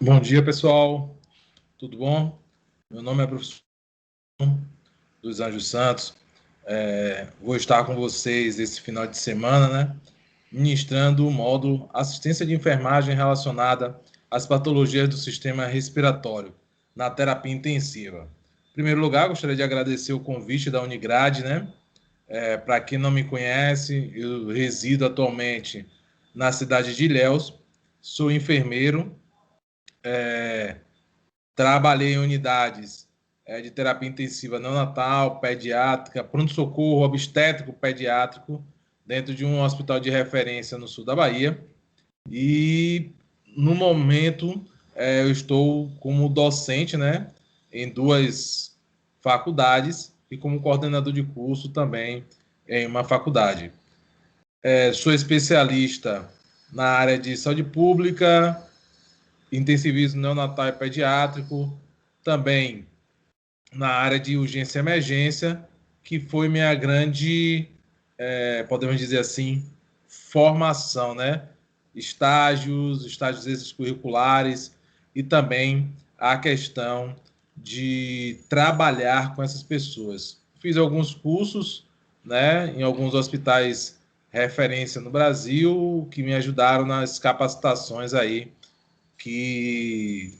Bom dia, pessoal. Tudo bom? Meu nome é professor dos Anjos Santos. Vou estar com vocês esse final de semana, né? Ministrando o módulo Assistência de Enfermagem relacionada às patologias do sistema respiratório na terapia intensiva. Em primeiro lugar, gostaria de agradecer o convite da Unigrade, né? Para quem não me conhece, eu resido atualmente na cidade de Ilhéus, sou enfermeiro, trabalhei em unidades de terapia intensiva neonatal, pediátrica, pronto-socorro, obstétrico, pediátrico, dentro de um hospital de referência no sul da Bahia. E, no momento, eu estou como docente, né, em duas faculdades e como coordenador de curso também em uma faculdade. Sou especialista na área de saúde pública, intensivismo neonatal e pediátrico, também na área de urgência e emergência, que foi minha grande, podemos dizer assim, formação, né? Estágios extracurriculares e também a questão de trabalhar com essas pessoas. Fiz alguns cursos, né, em alguns hospitais referência no Brasil, que me ajudaram nas capacitações aí que,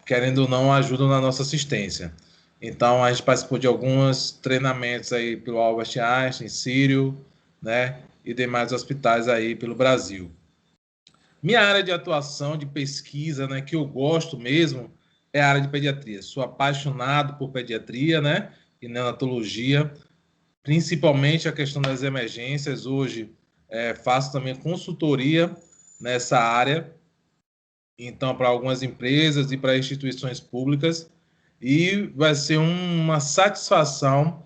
querendo ou não, ajudam na nossa assistência. Então, a gente participou de alguns treinamentos aí pelo Albert Einstein, Sírio, né, e demais hospitais aí pelo Brasil. Minha área de atuação, de pesquisa, né, que eu gosto mesmo, é a área de pediatria. Sou apaixonado por pediatria, né, e neonatologia, principalmente a questão das emergências. Hoje, faço também consultoria nessa área, então, para algumas empresas e para instituições públicas. E vai ser uma satisfação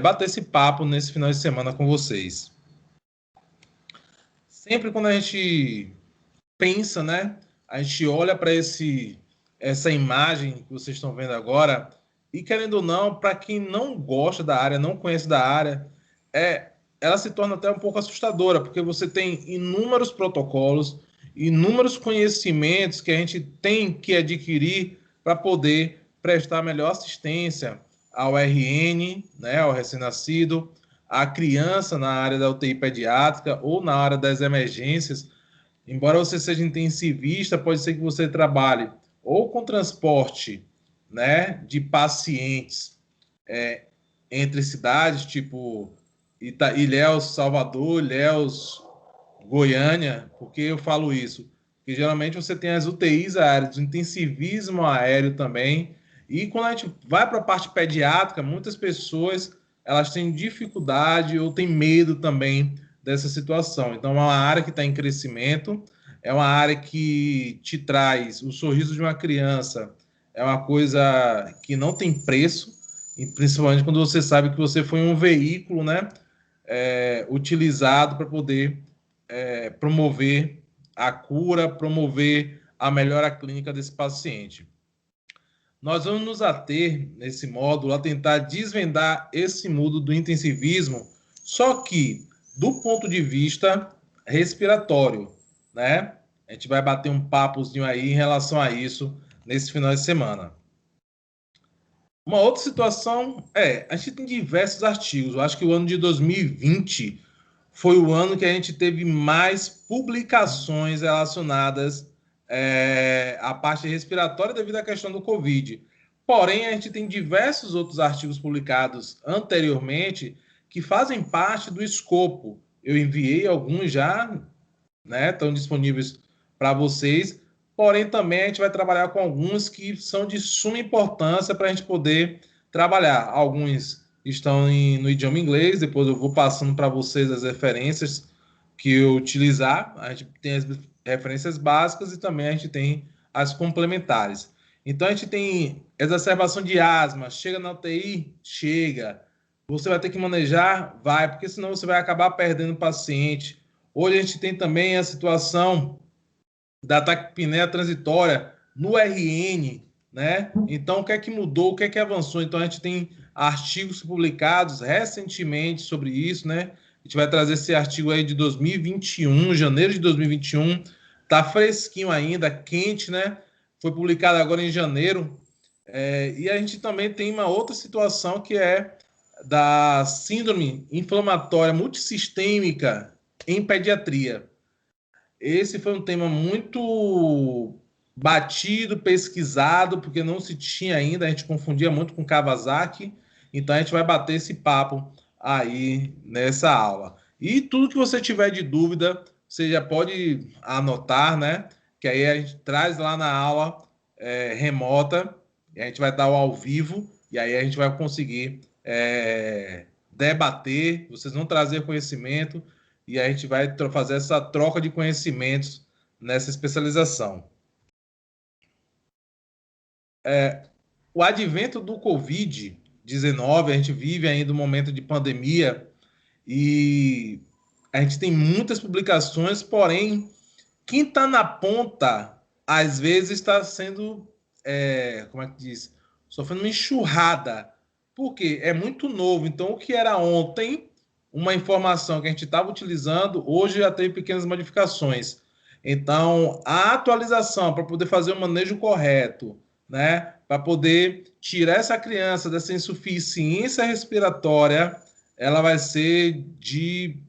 bater esse papo nesse final de semana com vocês. Sempre quando a gente pensa, né? A gente olha para essa imagem que vocês estão vendo agora e, querendo ou não, para quem não gosta da área, não conhece da área, ela se torna até um pouco assustadora, porque você tem inúmeros protocolos, inúmeros conhecimentos que a gente tem que adquirir para poder prestar melhor assistência ao RN, né, ao recém-nascido, à criança na área da UTI pediátrica ou na área das emergências. Embora você seja intensivista, pode ser que você trabalhe ou com transporte, né, de pacientes entre cidades, tipo Ilhéus, Salvador, Ilhéus, Goiânia. Por que eu falo isso? Porque geralmente você tem as UTIs aéreas, o intensivismo aéreo também. E quando a gente vai para a parte pediátrica, muitas pessoas elas têm dificuldade ou têm medo também dessa situação. Então, é uma área que está em crescimento, é uma área que te traz o sorriso de uma criança, é uma coisa que não tem preço, e principalmente quando você sabe que você foi um veículo, né, utilizado para poder promover a cura, promover a melhora clínica desse paciente. Nós vamos nos ater, nesse módulo, a tentar desvendar esse mundo do intensivismo, só que do ponto de vista respiratório, né? A gente vai bater um papozinho aí em relação a isso nesse final de semana. Uma outra situação a gente tem diversos artigos. Eu acho que o ano de 2020 foi o ano que a gente teve mais publicações relacionadas à parte respiratória devido à questão do Covid. Porém, a gente tem diversos outros artigos publicados anteriormente que fazem parte do escopo. Eu enviei alguns já, né, estão disponíveis para vocês. Porém, também a gente vai trabalhar com alguns que são de suma importância para a gente poder trabalhar. Alguns estão no idioma inglês, depois eu vou passando para vocês as referências que eu utilizar. A gente tem as referências básicas e também a gente tem as complementares. Então, a gente tem exacerbação de asma, chega na UTI? Chega. Você vai ter que manejar? Vai, porque senão você vai acabar perdendo o paciente. Hoje a gente tem também a situação da taquipneia transitória no RN, né? Então, o que é que mudou, o que é que avançou? Então, a gente tem artigos publicados recentemente sobre isso, né? A gente vai trazer esse artigo aí de 2021, janeiro de 2021, Tá fresquinho ainda, quente, né? Foi publicado agora em janeiro. E a gente também tem uma outra situação que é da síndrome inflamatória multissistêmica em pediatria. Esse foi um tema muito batido, pesquisado, porque não se tinha ainda, a gente confundia muito com Kawasaki, então a gente vai bater esse papo aí nessa aula. E tudo que você tiver de dúvida, você já pode anotar, né? Que aí a gente traz lá na aula remota, e a gente vai dar o ao vivo, e aí a gente vai conseguir debater, vocês vão trazer conhecimento, e a gente vai fazer essa troca de conhecimentos nessa especialização. O advento do Covid-19, a gente vive ainda um momento de pandemia e a gente tem muitas publicações, porém, quem está na ponta, às vezes está sendo, como é que diz? Sofrendo uma enxurrada, porque é muito novo. Então, o que era ontem uma informação que a gente estava utilizando, hoje já teve pequenas modificações. Então, a atualização para poder fazer o manejo correto, né, para poder tirar essa criança dessa insuficiência respiratória, ela vai ser de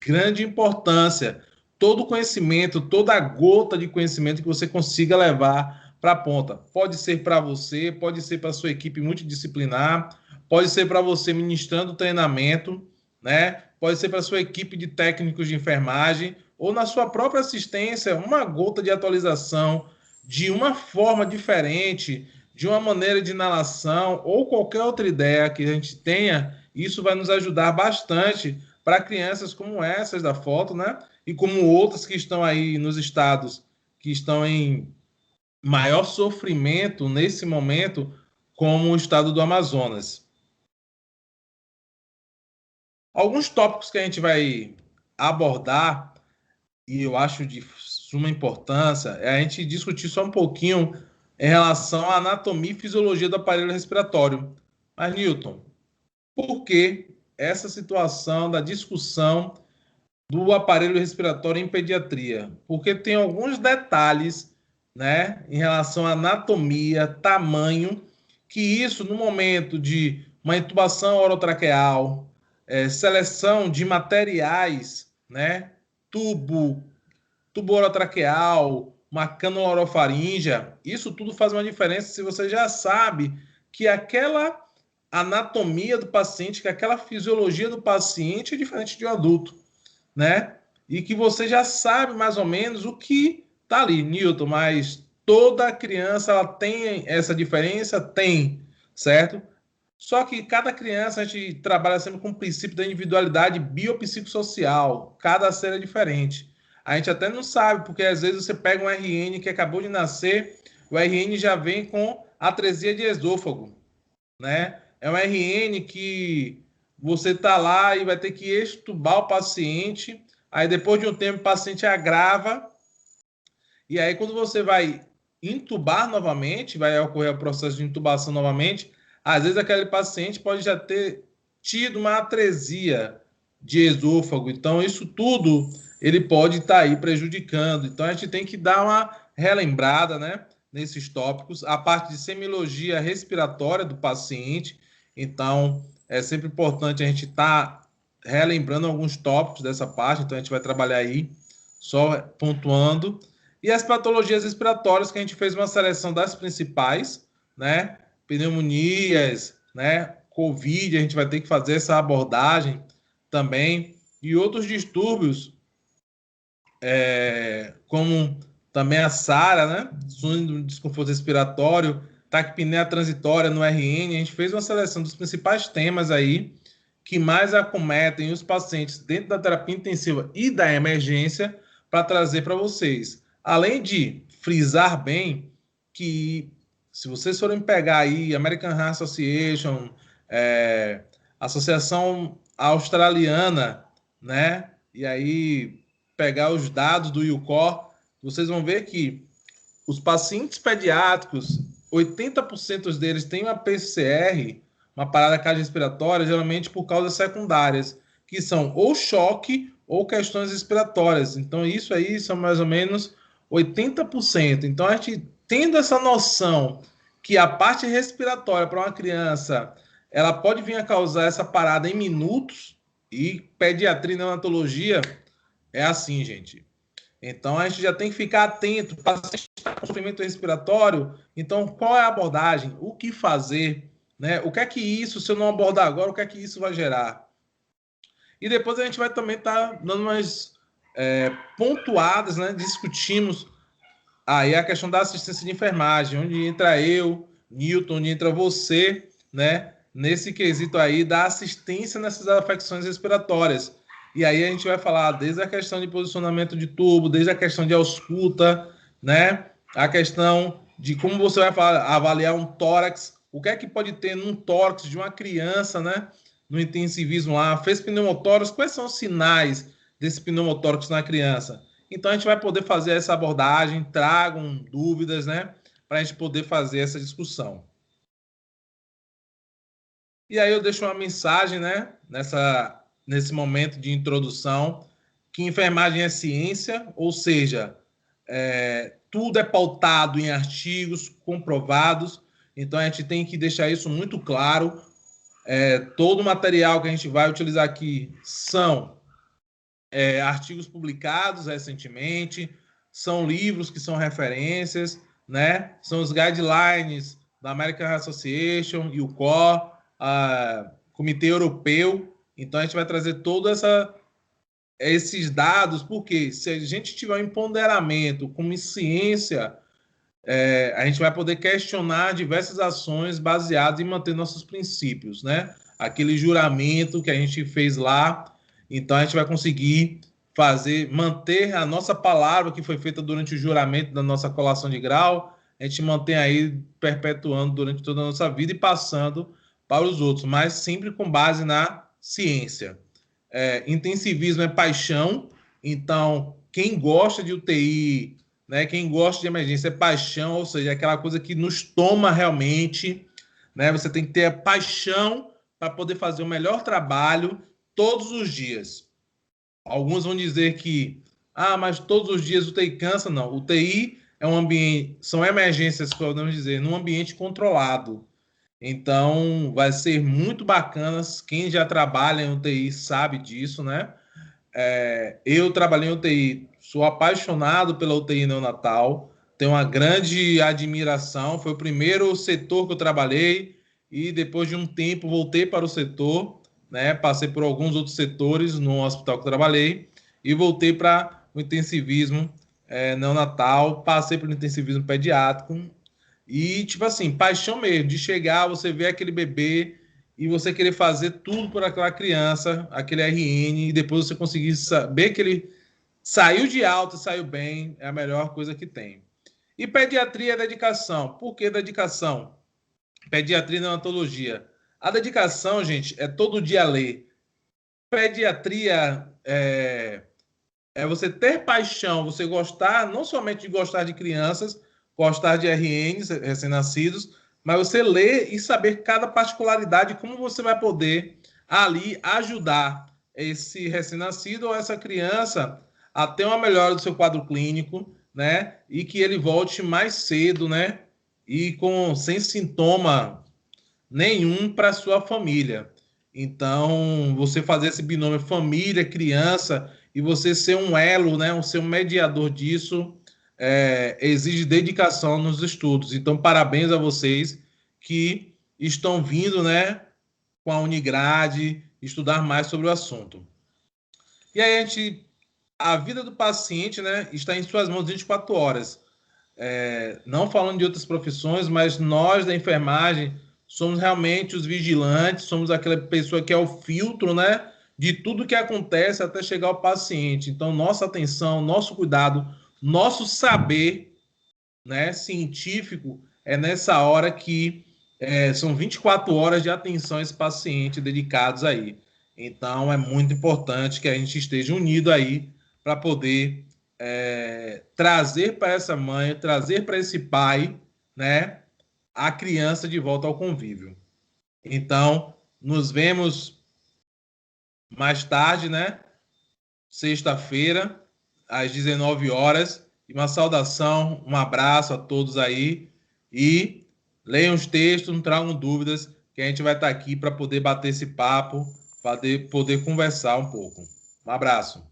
grande importância. Todo conhecimento, toda gota de conhecimento que você consiga levar para a ponta. Pode ser para você, pode ser para a sua equipe multidisciplinar, pode ser para você ministrando treinamento, né? Pode ser para a sua equipe de técnicos de enfermagem ou na sua própria assistência, uma gota de atualização de uma forma diferente, de uma maneira de inalação ou qualquer outra ideia que a gente tenha, isso vai nos ajudar bastante para crianças como essas da foto, né? E como outras que estão aí nos estados que estão em maior sofrimento nesse momento, como o estado do Amazonas. Alguns tópicos que a gente vai abordar, e eu acho de suma importância, é a gente discutir só um pouquinho em relação à anatomia e fisiologia do aparelho respiratório. Mas, Newton, por que essa situação da discussão do aparelho respiratório em pediatria? Porque tem alguns detalhes, né, em relação à anatomia, tamanho, que isso, no momento de uma intubação orotraqueal, seleção de materiais, né, tubo orotraqueal, uma cânula orofaríngea, isso tudo faz uma diferença se você já sabe que aquela anatomia do paciente, que aquela fisiologia do paciente é diferente de um adulto, né? E que você já sabe mais ou menos o que tá ali, Newton, mas toda criança ela tem essa diferença? Tem, certo? Só que cada criança a gente trabalha sempre com o princípio da individualidade biopsicossocial, cada ser é diferente. A gente até não sabe, porque às vezes você pega um RN que acabou de nascer, o RN já vem com atresia de esôfago, né? É um RN que você tá lá e vai ter que extubar o paciente, aí depois de um tempo o paciente agrava, e aí quando você vai intubar novamente, vai ocorrer o processo de intubação novamente, às vezes aquele paciente pode já ter tido uma atresia de esôfago, então isso tudo ele pode estar aí prejudicando, então a gente tem que dar uma relembrada, né, nesses tópicos, a parte de semiologia respiratória do paciente, então é sempre importante a gente estar relembrando alguns tópicos dessa parte, então a gente vai trabalhar aí só pontuando. E as patologias respiratórias, que a gente fez uma seleção das principais, né? Pneumonias, né? Covid, a gente vai ter que fazer essa abordagem também. E outros distúrbios, como também a SARA, né? Síndrome de desconforto respiratório, taquipneia transitória no RN. A gente fez uma seleção dos principais temas aí que mais acometem os pacientes dentro da terapia intensiva e da emergência para trazer para vocês. Além de frisar bem que se vocês forem pegar aí American Heart Association, Associação Australiana, né? E aí pegar os dados do IUCOR, vocês vão ver que os pacientes pediátricos, 80% deles têm uma PCR, uma parada cardiorrespiratória, geralmente por causas secundárias, que são ou choque ou questões respiratórias. Então, isso aí são mais ou menos 80%. Então, a gente tendo essa noção que a parte respiratória para uma criança, ela pode vir a causar essa parada em minutos, e pediatria e neonatologia é assim, gente. Então, a gente já tem que ficar atento. O paciente está com sofrimento respiratório, então, qual é a abordagem? O que fazer? Né? O que é que isso, se eu não abordar agora, o que é que isso vai gerar? E depois a gente vai também estar dando umas pontuadas, né? Discutimos aí a questão da assistência de enfermagem, onde entra eu, Newton, onde entra você, né? Nesse quesito aí da assistência nessas afecções respiratórias. E aí a gente vai falar desde a questão de posicionamento de tubo, desde a questão de ausculta, né? A questão de como você vai avaliar um tórax, o que é que pode ter num tórax de uma criança, né? No intensivismo lá, fez pneumotórax, quais são os sinais desse pneumotórax na criança? Então a gente vai poder fazer essa abordagem, tragam dúvidas, né? Para a gente poder fazer essa discussão. E aí eu deixo uma mensagem, né? Nesse momento de introdução, que enfermagem é ciência, ou seja, tudo é pautado em artigos comprovados. Então a gente tem que deixar isso muito claro. Todo o material que a gente vai utilizar aqui são artigos publicados recentemente, são livros que são referências, né? São os guidelines da American Association e o COR, Comitê Europeu. Então a gente vai trazer todos esses dados, porque se a gente tiver um empoderamento como ciência, a gente vai poder questionar diversas ações baseadas em manter nossos princípios, né? Aquele juramento que a gente fez lá, então a gente vai conseguir manter a nossa palavra que foi feita durante o juramento da nossa colação de grau, a gente mantém aí perpetuando durante toda a nossa vida e passando para os outros, mas sempre com base na ciência. Intensivismo é paixão, então quem gosta de UTI, né, quem gosta de emergência é paixão, ou seja, é aquela coisa que nos toma realmente, né? Você tem que ter paixão para poder fazer o melhor trabalho todos os dias. Alguns vão dizer que, mas todos os dias o UTI cansa. Não, o UTI é um ambiente, são emergências, podemos dizer, num ambiente controlado. Então, vai ser muito bacana. Quem já trabalha em UTI sabe disso, né? Eu trabalhei em UTI, sou apaixonado pela UTI neonatal, tenho uma grande admiração. Foi o primeiro setor que eu trabalhei e depois de um tempo voltei para o setor, né? Passei por alguns outros setores no hospital que eu trabalhei e voltei para o intensivismo neonatal, passei pelo intensivismo pediátrico e, tipo assim, paixão mesmo de chegar, você ver aquele bebê e você querer fazer tudo por aquela criança, aquele RN, e depois você conseguir saber que ele saiu de alta, saiu bem, é a melhor coisa que tem. E pediatria é dedicação. Por que dedicação? Pediatria e neonatologia. A dedicação, gente, é todo dia ler. Pediatria é você ter paixão, você gostar, não somente de gostar de crianças, gostar de RNs, recém-nascidos, mas você ler e saber cada particularidade, como você vai poder ali ajudar esse recém-nascido ou essa criança a ter uma melhora do seu quadro clínico, né? E que ele volte mais cedo, né? E sem sintoma nenhum para sua família. Então, você fazer esse binômio família, criança, e você ser um elo, né, ser um mediador disso, exige dedicação nos estudos. Então, parabéns a vocês que estão vindo, né, com a Unigrade, estudar mais sobre o assunto. E aí, a vida do paciente, né, está em suas mãos 24 horas. Não falando de outras profissões, mas nós da enfermagem somos realmente os vigilantes, somos aquela pessoa que é o filtro, né, de tudo que acontece até chegar ao paciente. Então, nossa atenção, nosso cuidado, nosso saber, né, científico é nessa hora que são 24 horas de atenção a esse paciente dedicados aí. Então, é muito importante que a gente esteja unido aí para poder trazer para essa mãe, trazer para esse pai, né, a criança de volta ao convívio. Então, nos vemos mais tarde, né? Sexta-feira, às 19 horas. E uma saudação, um abraço a todos aí. E leiam os textos, não tragam dúvidas, que a gente vai estar aqui para poder bater esse papo, para poder conversar um pouco. Um abraço.